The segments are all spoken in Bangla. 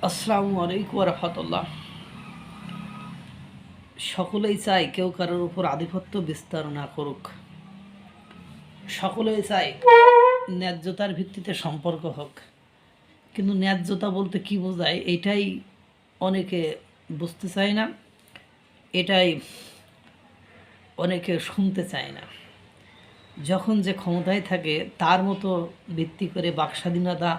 আসসালামু আলাইকুম রহমতুল্লাহ। সকলেই চায় কেউ কারোর উপর আধিপত্য বিস্তার না করুক। সকলেই চায় ন্যায্যতার ভিত্তিতে সম্পর্ক হোক, কিন্তু ন্যায্যতা বলতে কি বোঝায় এটাই অনেকে বুঝতে চায় না, এটাই অনেকে শুনতে চায় না। যখন যে ক্ষমতায় থাকে তার মতো ভিত্তি করে বাক স্বাধীনতা,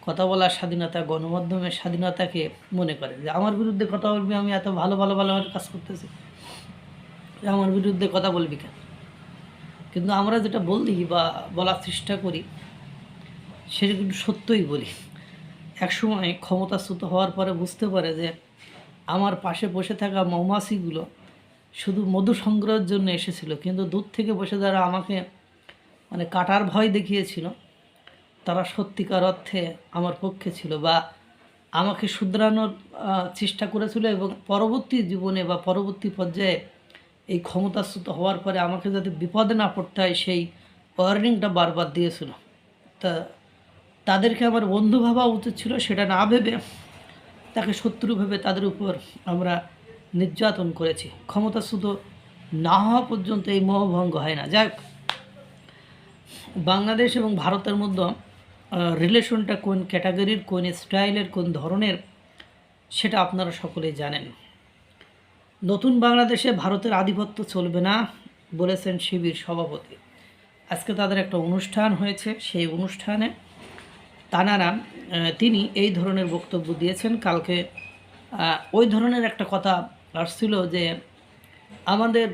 কথা বলার স্বাধীনতা, গণমাধ্যমের স্বাধীনতাকে মনে করে যে আমার বিরুদ্ধে কথা বলবি, আমি এত ভালো ভালো ভালো কাজ করতেছি, আমার বিরুদ্ধে কথা বলবি কেন? কিন্তু আমরা যেটা বলি বা বলার চেষ্টা করি সেটা কিন্তু সত্যই বলি। একসময় ক্ষমতাচ্যুত হওয়ার পরে বুঝতে পারে যে আমার পাশে বসে থাকা মৌমাছিগুলো শুধু মধু সংগ্রহের জন্য এসেছিল, কিন্তু দূর থেকে বসে যারা আমাকে কাটার ভয় দেখিয়েছিল তারা সত্যিকার অর্থে আমার পক্ষে ছিল বা আমাকে শুধরানোর চেষ্টা করেছিল, এবং পরবর্তী জীবনে বা পরবর্তী পর্যায়ে এই ক্ষমতাচ্যুত হওয়ার পরে আমাকে যাতে বিপদে না পড়তে হয় সেই ওয়ার্নিংটা বারবার দিয়েছিল। তা তাদেরকে আমার বন্ধু ভাবা উচিত ছিল, সেটা না ভেবে তাকে শত্রু ভেবে তাদের উপর আমরা নির্যাতন করেছি। ক্ষমতাচ্যুত না হওয়া পর্যন্ত এই মোহভঙ্গ হয় না। যাক, বাংলাদেশ এবং ভারতের মধ্যে রিলেশনটা কোন ক্যাটাগরির, কোন স্টাইলের, কোন ধরনের সেটা আপনারা সকলেই জানেন। নতুন বাংলাদেশে ভারতের আধিপত্য চলবে না বলেছেন শিবির সভাপতি। আজকে তাদের একটা অনুষ্ঠান হয়েছে, সেই অনুষ্ঠানে তিনি এই ধরনের বক্তব্য দিয়েছেন। কালকে ওই ধরনের একটা কথা আসছিল যে আমাদের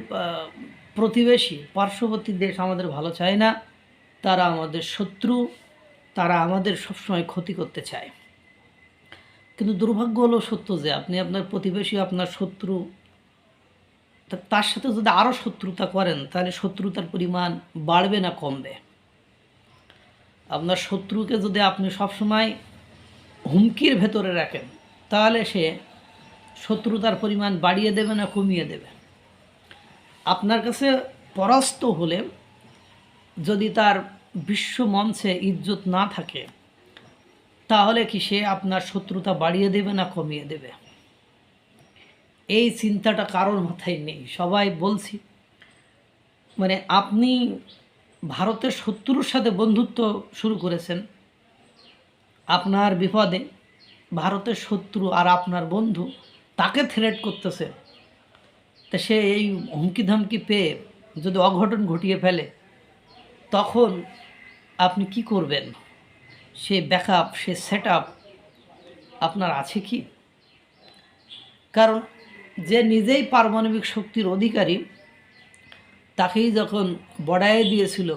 প্রতিবেশী পার্শ্ববর্তী দেশ আমাদের ভালো চায় না, তারা আমাদের শত্রু, তারা আমাদের সবসময় ক্ষতি করতে চায়। কিন্তু দুর্ভাগ্য হলো সত্য যে আপনি আপনার প্রতিবেশী, আপনার শত্রু, তার সাথে যদি আরও শত্রুতা করেন তাহলে শত্রুতার পরিমাণ বাড়বে না কমবে। আপনার শত্রুকে যদি আপনি সবসময় হুমকির ভেতরে রাখেন তাহলে সে শত্রুতার পরিমাণ বাড়িয়ে দেবে না কমিয়ে দেবে। আপনার কাছে পরাস্ত হলে যদি তার বিশ্ব মঞ্চে ইজ্জত না থাকে তাহলে কি সে আপনার শত্রুতা বাড়িয়ে দেবে না কমিয়ে দেবে? এই চিন্তাটা কারোর মাথায় নেই। সবাই বলছি আপনি ভারতের শত্রুর সাথে বন্ধুত্ব শুরু করেছেন, আপনার বিপদে ভারতের শত্রু আর আপনার বন্ধু তাকে থ্রেট করতেছে, তা সে এই হুমকি ধামকি পেয়ে যদি অঘটন ঘটিয়ে ফেলে তখন আপনি কি করবেন? সে ব্যাকআপ, সে সেট আপ আপনার আছে কি? কারণ যে নিজেই পারমাণবিক শক্তির অধিকারী তাকেই যখন বড়াই দিয়েছিল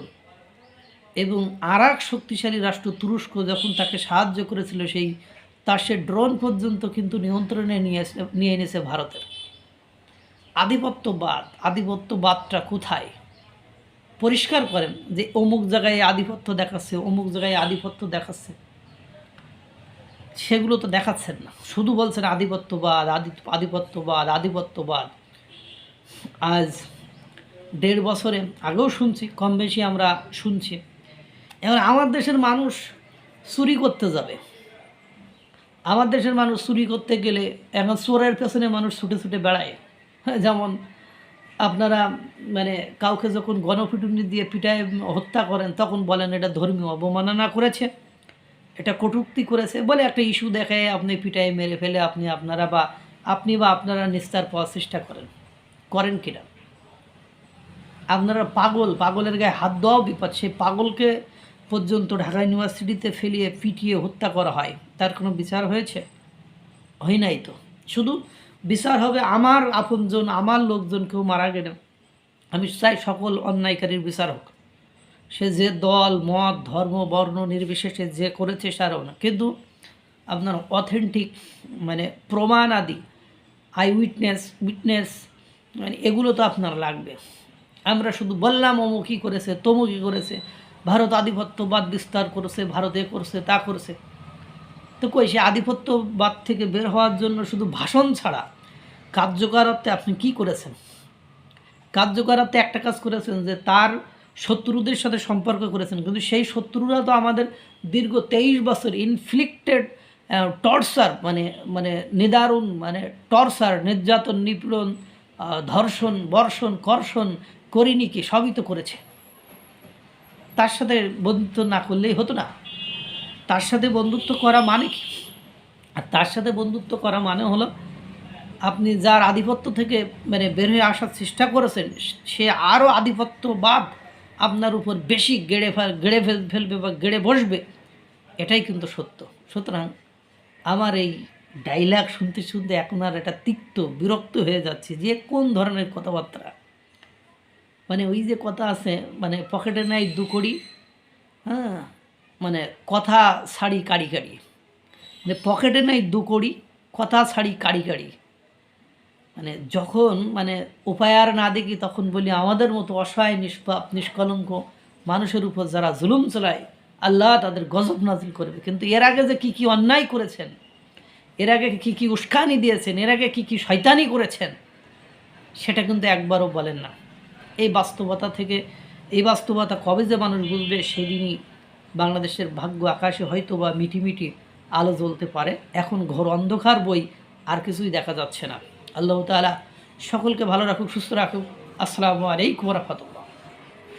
এবং আর এক শক্তিশালী রাষ্ট্র তুরস্ক যখন তাকে সাহায্য করেছিল, তার সে ড্রোন পর্যন্ত কিন্তু নিয়ন্ত্রণে নিয়ে এনেছে ভারতের। আধিপত্যবাদটা কোথায়? পরিষ্কার করেন যে অমুক জায়গায় আধিপত্য দেখাচ্ছে, অমুক জায়গায় আধিপত্য দেখাচ্ছে, সেগুলো তো দেখাচ্ছেন না, শুধু বলছেন আধিপত্যবাদ, আধিপত্যবাদ, আধিপত্যবাদ। আজ 1.5 বছরে আগেও শুনছি, কম বেশি আমরা শুনছি। এবার আমার দেশের মানুষ চুরি করতে যাবে, আমার দেশের মানুষ চুরি করতে গেলে এখন চোরের পেছনে মানুষ ছুটে ছুটে বেড়ায়। যেমন আপনারা কাউকে যখন গণপিটুনি দিয়ে পিটায় হত্যা করেন তখন বলেন এটা ধর্মীয় অবমাননা করেছে, এটা কটূক্তি করেছে বলে একটা ইস্যু দেখায় আপনি পিটায় মেরে ফেলে আপনি বা আপনারা নিস্তার পাওয়ার চেষ্টা করেন কিনা? আপনারা পাগলের গায়ে হাত দেওয়াও বিপদ। সেই পাগলকে পর্যন্ত ঢাকা ইউনিভার্সিটিতে ফেলিয়ে পিটিয়ে হত্যা করা হয়, তার কোনো বিচার হয়েছে? হয় নাই তো। শুধু বিচার হবে আমার আপনজন, আমার লোকজন কেউ মারা গেলে আমি চাই সকল অন্যায়কারীর বিচার হোক, সে যে দল মত ধর্ম বর্ণ নির্বিশেষে যে করেছে সারও না। কিন্তু আপনার অথেন্টিক প্রমাণ আদি, উইটনেস এগুলো তো আপনার লাগবে। আমরা শুধু বললাম অমুকই করেছে, তমুকই করেছে, ভারত আধিপত্যবাদ বিস্তার করেছে, ভারতে করছে, তা করছে। তো কই সে আধিপত্যবাদ থেকে বের হওয়ার জন্য শুধু ভাষণ ছাড়া কার্যকরার্থে আপনি কি করেছেন? কার্যকরার্থে একটা কাজ করেছেন যে তার শত্রুদের সাথে সম্পর্ক করেছেন, কিন্তু সেই শত্রুরা তো আমাদের দীর্ঘ 23 বছর ইনফ্লিক্টেড টর্চার মানে মানে নিদারুণ মানে টর্চার, নির্যাতন, নিপীড়ন, ধর্ষণ, বর্ষণ, কর্ষণ করিনি কি? সবই তো করেছে। তার সাথে বন্ধুত্ব না করলেই হতো না? তার সাথে বন্ধুত্ব করা মানে কি? আর তার সাথে বন্ধুত্ব করা মানে হলো আপনি যার আধিপত্য থেকে মানে বের হয়ে আসার চেষ্টা করেছেন, সে আরও আধিপত্যবাদ আপনার উপর বেশি ফেলবে বা গেড়ে বসবে, এটাই কিন্তু সত্য। সুতরাং আমার এই ডাইলগ শুনতে শুনতে এখন আর এটা তিক্ত বিরক্ত হয়ে যাচ্ছে যে কোন ধরনের কথাবার্তা। মানে ওই যে কথা আছে, মানে পকেটে নাই দু কড়ি, হ্যাঁ, মানে কথা ছাড়ি কাড়ি কাড়ি, মানে পকেটে নাই দু কড়ি, কথা ছাড়ি কাড়ি কাড়ি। মানে যখন মানে উপায় আর না দেখি তখন বলি আমাদের মতো অসহায় নিষ্পাপ নিষ্কলঙ্ক মানুষের উপর যারা জুলুম চালায় আল্লাহ তাদের গজব নাজিল করবে। কিন্তু এর আগে যে কী অন্যায় করেছেন, এর আগে কী উস্কানি দিয়েছেন, এর আগে কী শয়তানি করেছেন, সেটা কিন্তু একবারও বলেন না। এই বাস্তবতা থেকে, এই বাস্তবতা কবে যে মানুষ বুঝবে সেদিনই বাংলাদেশের ভাগ্য আকাশে হয়তো বা মিটি আলো জ্বলতে পারে। এখন ঘোর অন্ধকার বই, আর কিছুই দেখা যাচ্ছে না। আল্লাহ তাআলা সকলকে ভালো রাখুক, সুস্থ রাখুক। আসসালামু আলাইকুম ওয়া রাহমাতুল্লাহ।